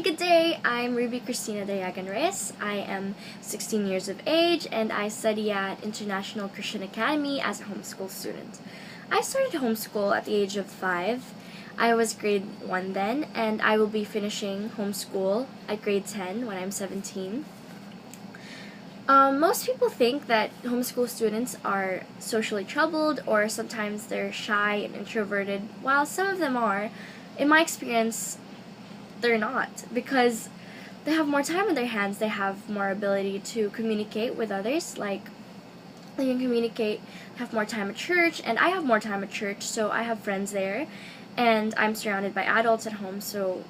good day! I'm Ruby Cristina Dayagan Reyes. I am 16 years of age and I study at International Christian Academy as a homeschool student. I started homeschool at the age of 5. I was grade 1 then, and I will be finishing homeschool at grade 10 when I'm 17. Most people think that homeschool students are socially troubled or sometimes they're shy and introverted. While some of them are, in my experience, they're not, because they have more time on their hands. They have more ability to communicate with others, like they can communicate, have more time at church, and I have more time at church, so I have friends there, and I'm surrounded by adults at home, so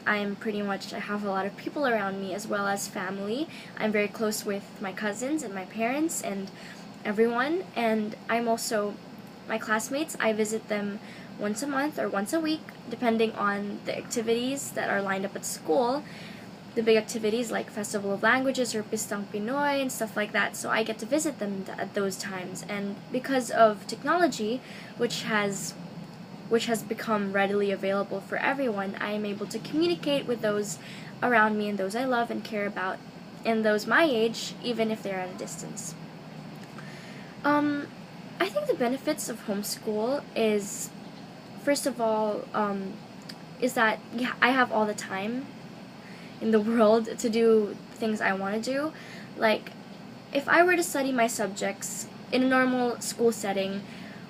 I have a lot of people around me as well as family. I'm very close with my cousins and my parents and everyone, and my classmates, I visit them once a month or once a week, depending on the activities that are lined up at school. The big activities like Festival of Languages or Pistang Pinoy and stuff like that, so I get to visit them at those times. And because of technology, which has become readily available for everyone, I am able to communicate with those around me and those I love and care about, and those my age, even if they're at a distance. I think the benefits of homeschool is, first of all, is that I have all the time in the world to do things I want to do. Like, if I were to study my subjects in a normal school setting,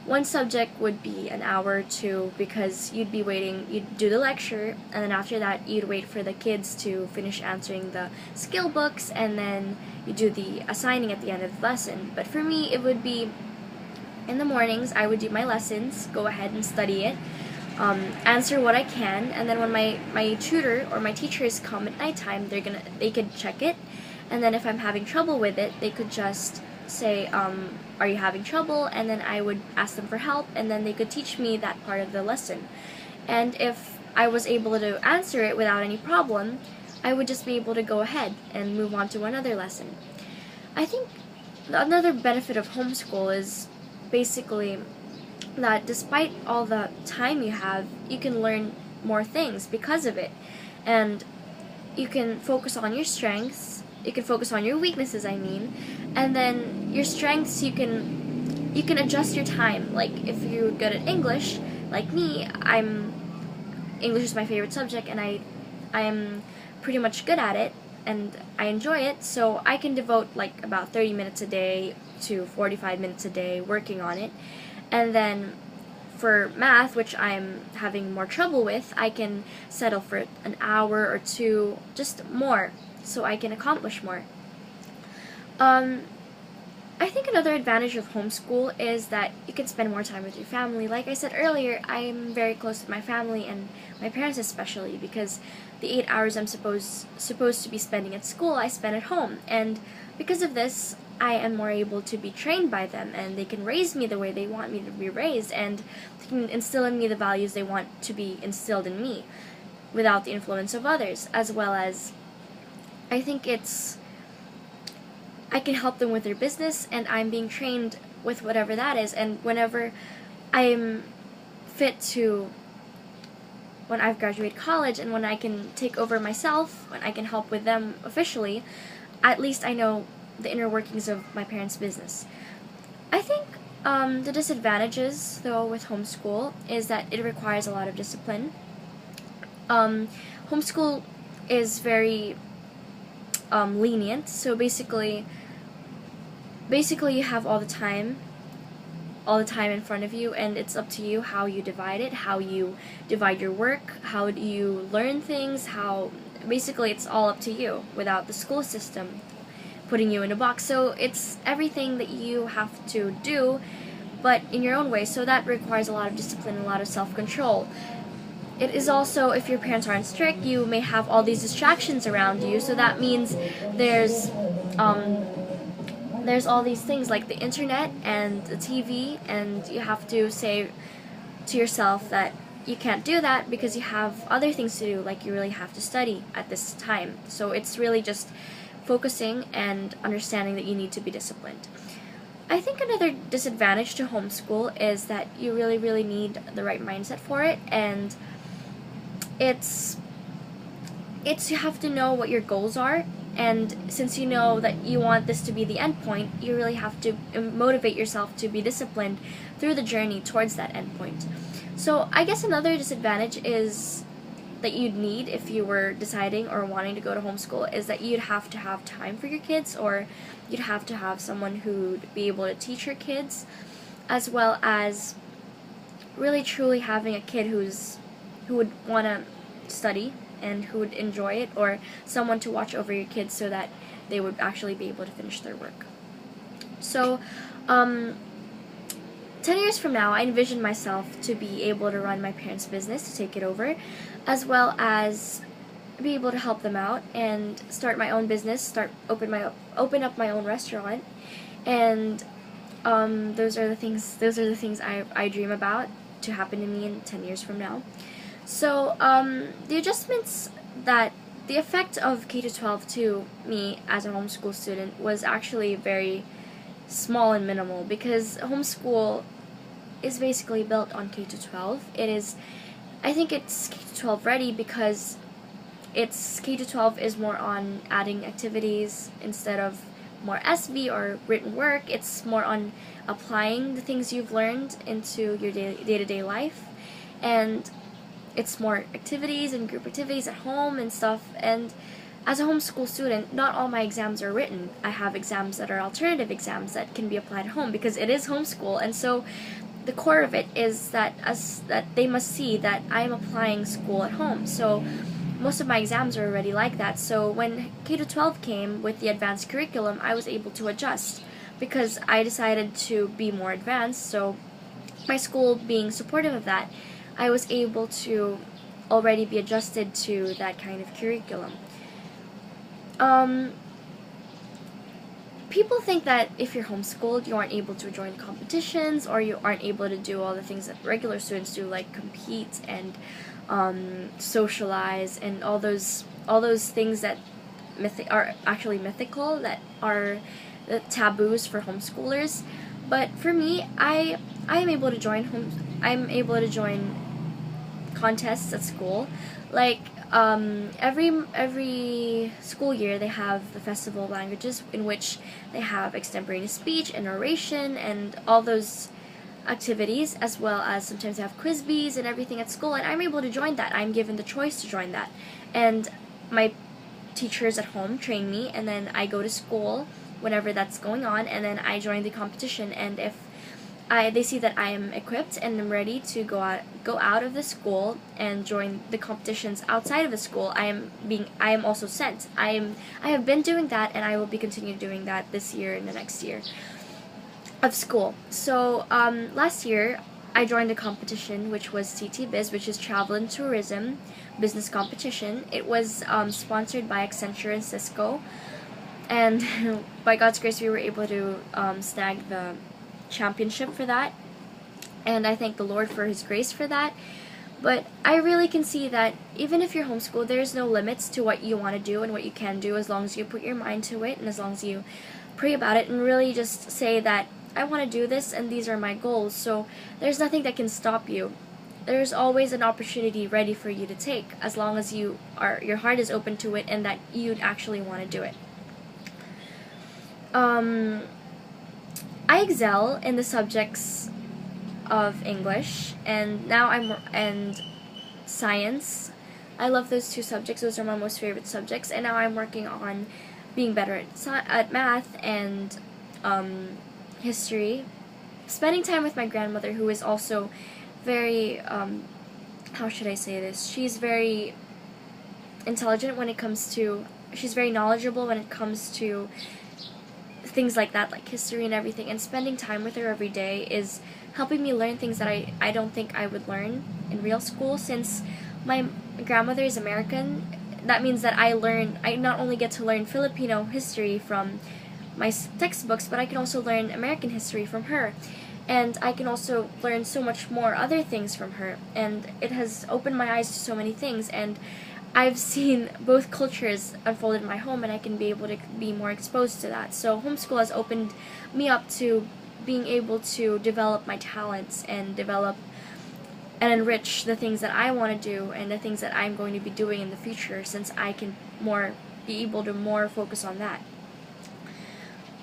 one subject would be an hour or two, because you'd do the lecture, and then after that you'd wait for the kids to finish answering the skill books, and then you do the assigning at the end of the lesson. But for me, it would be in the mornings. I would do my lessons, go ahead and study it, answer what I can, and then when my tutor or my teachers come at nighttime, they could check it, and then if I'm having trouble with it, they could just say, are you having trouble? And then I would ask them for help, and then they could teach me that part of the lesson. And if I was able to answer it without any problem, I would just be able to go ahead and move on to another lesson. I think another benefit of homeschool is basically that despite all the time you have, you can learn more things because of it. And you can focus on your strengths, you can focus on your weaknesses, and then your strengths, you can adjust your time. Like, if you're good at English, like me, English is my favorite subject, and I am pretty much good at it, and I enjoy it, so I can devote like about 30 minutes a day to 45 minutes a day working on it. And then for math, which I'm having more trouble with, I can settle for an hour or two, just more, so I can accomplish more. I think another advantage of homeschool is that you can spend more time with your family. Like I said earlier, I'm very close with my family and my parents especially, because the 8 hours I'm supposed to be spending at school, I spend at home. And because of this, I am more able to be trained by them, and they can raise me the way they want me to be raised, and they can instill in me the values they want to be instilled in me without the influence of others, as well as I think I can help them with their business, and I'm being trained with whatever that is. And whenever I'm fit to, when I've graduated college and when I can take over myself, when I can help with them officially, at least I know the inner workings of my parents' business. I think the disadvantages, though, with homeschool is that it requires a lot of discipline. Homeschool is very lenient, so basically you have all the time in front of you, and it's up to you how you divide it, how you divide your work, how do you learn things, basically it's all up to you without the school system putting you in a box. So it's everything that you have to do, but in your own way, so that requires a lot of discipline and a lot of self-control. It is also, if your parents aren't strict, you may have all these distractions around you, so that means there's all these things like the internet and the TV, and you have to say to yourself that you can't do that because you have other things to do, like you really have to study at this time. So it's really just focusing and understanding that you need to be disciplined. I think another disadvantage to homeschool is that you really, really need the right mindset for it, and it's it's you have to know what your goals are, and since you know that you want this to be the end point, you really have to motivate yourself to be disciplined through the journey towards that end point. So I guess another disadvantage is that you'd need if you were deciding or wanting to go to homeschool is that you'd have to have time for your kids, or you'd have to have someone who'd be able to teach your kids, as well as really truly having a kid who would want to study and who would enjoy it, or someone to watch over your kids so that they would actually be able to finish their work. So 10 years from now, I envision myself to be able to run my parents' business, to take it over, as well as be able to help them out and start my own business, open up my own restaurant, and those are the things I dream about to happen to me in 10 years from now. So the adjustments that the effect of K-12 to me as a homeschool student was actually very small and minimal, because homeschool is basically built on K-12. I think it's K-12 ready because K-12 is more on adding activities instead of more SB or written work. It's more on applying the things you've learned into your day-to-day life, and it's more activities and group activities at home and stuff. And as a homeschool student, not all my exams are written. I have exams that are alternative exams that can be applied at home because it is homeschool, and so the core of it is that they must see that I'm applying school at home. So most of my exams are already like that. So when K-12 came with the advanced curriculum, I was able to adjust because I decided to be more advanced. So my school being supportive of that, I was able to already be adjusted to that kind of curriculum. People think that if you're homeschooled, you aren't able to join competitions, or you aren't able to do all the things that regular students do, like compete and socialize and all those things that are actually mythical, that are the taboos for homeschoolers. But for me, I am able to join contests at school. Like every school year they have the Festival of Languages, in which they have extemporaneous speech and oration and all those activities, as well as sometimes they have quiz bees and everything at school, and I'm able to join that. I'm given the choice to join that, and my teachers at home train me, and then I go to school whenever that's going on, and then I join the competition. And if they see that I am equipped and I'm ready to go out of the school and join the competitions outside of the school, I am also sent. I have been doing that, and I will be continuing doing that this year and the next year of school. So last year I joined a competition which was TT Biz, which is Travel and Tourism Business Competition. It was sponsored by Accenture and Cisco, and by God's grace we were able to snag the championship for that, and I thank the Lord for His grace for that. But I really can see that even if you're homeschooled, there's no limits to what you want to do and what you can do, as long as you put your mind to it and as long as you pray about it and really just say that I want to do this and these are my goals. So there's nothing that can stop you. There's always an opportunity ready for you to take, as long as your heart is open to it and that you'd actually want to do it. I excel in the subjects of English and science. I love those two subjects. Those are my most favorite subjects, and now I'm working on being better at math and history. Spending time with my grandmother, who is also very how should I say this? She's very intelligent when it comes to. She's very knowledgeable when it comes to things like that, like history and everything, and spending time with her every day is helping me learn things that I don't think I would learn in real school. Since my grandmother is American, that means that I not only get to learn Filipino history from my textbooks, but I can also learn American history from her, and I can also learn so much more other things from her, and it has opened my eyes to so many things, and I've seen both cultures unfold in my home, and I can be able to be more exposed to that. So homeschool has opened me up to being able to develop my talents and and enrich the things that I want to do and the things that I'm going to be doing in the future, since I can be able to more focus on that.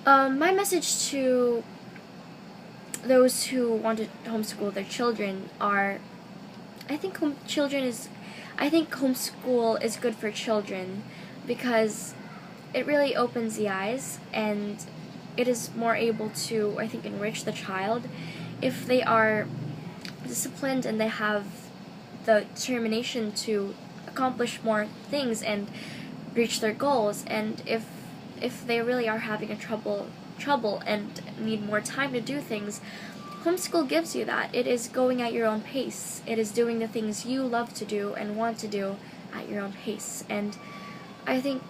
My message to those who want to homeschool their children are, I think homeschool is good for children because it really opens the eyes, and it is more able to, I think, enrich the child if they are disciplined and they have the determination to accomplish more things and reach their goals. And if they really are having a trouble and need more time to do things, homeschool gives you that. It is going at your own pace. It is doing the things you love to do and want to do at your own pace. And I think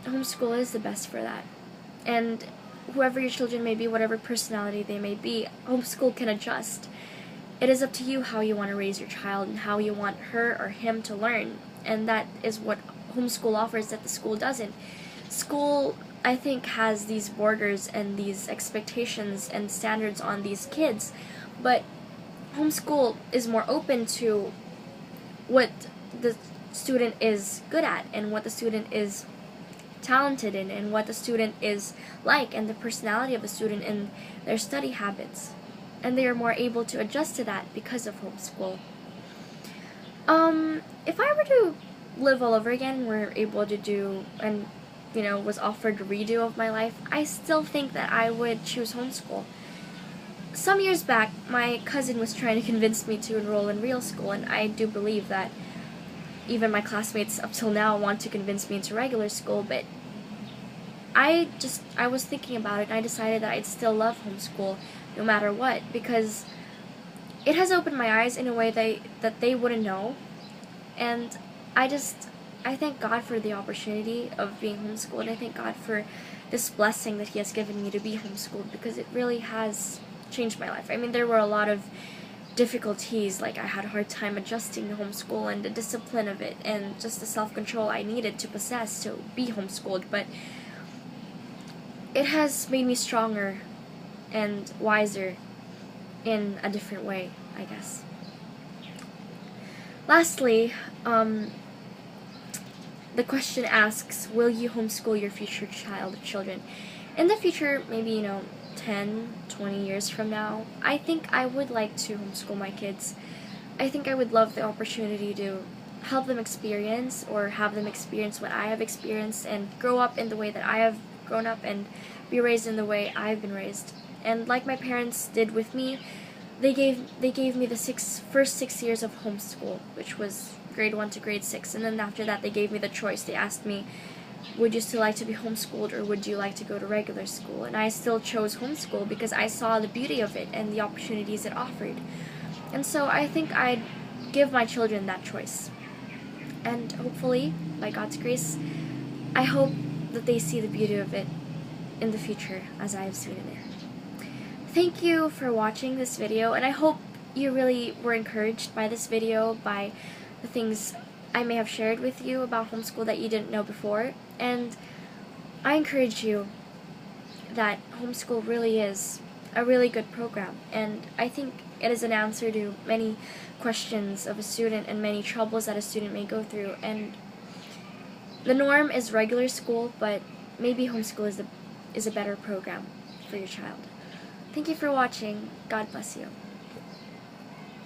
homeschool is the best for that. And whoever your children may be, whatever personality they may be, homeschool can adjust. It is up to you how you want to raise your child and how you want her or him to learn. And that is what homeschool offers that the school doesn't. School, I think, has these borders and these expectations and standards on these kids, but homeschool is more open to what the student is good at and what the student is talented in and what the student is like and the personality of the student and their study habits. And they are more able to adjust to that because of homeschool. If I were to live all over again, were able to do and was offered a redo of my life, I still think that I would choose homeschool. Some years back, my cousin was trying to convince me to enroll in real school, and I do believe that even my classmates up till now want to convince me into regular school, but I was thinking about it and I decided that I'd still love homeschool no matter what, because it has opened my eyes in a way that they wouldn't know. And I thank God for the opportunity of being homeschooled, and I thank God for this blessing that He has given me to be homeschooled, because it really has changed my life. I mean, there were a lot of difficulties, like I had a hard time adjusting to homeschool and the discipline of it and just the self-control I needed to possess to be homeschooled, but it has made me stronger and wiser in a different way, I guess. Lastly, the question asks, will you homeschool your future child or children? In the future, maybe, 10, 20 years from now, I think I would like to homeschool my kids. I think I would love the opportunity to help them experience or have them experience what I have experienced and grow up in the way that I have grown up and be raised in the way I've been raised. And like my parents did with me, they gave me the first 6 years of homeschool, which was grade 1 to grade 6, and then after that they gave me the choice. They asked me, would you still like to be homeschooled or would you like to go to regular school? And I still chose homeschool because I saw the beauty of it and the opportunities it offered. And so I think I'd give my children that choice. And hopefully, by God's grace, I hope that they see the beauty of it in the future as I have seen it. Thank you for watching this video, and I hope you really were encouraged by this video, by the things I may have shared with you about homeschool that you didn't know before. And I encourage you that homeschool really is a really good program, and I think it is an answer to many questions of a student and many troubles that a student may go through. And the norm is regular school, but maybe homeschool is a better program for your child. Thank you for watching. God bless you.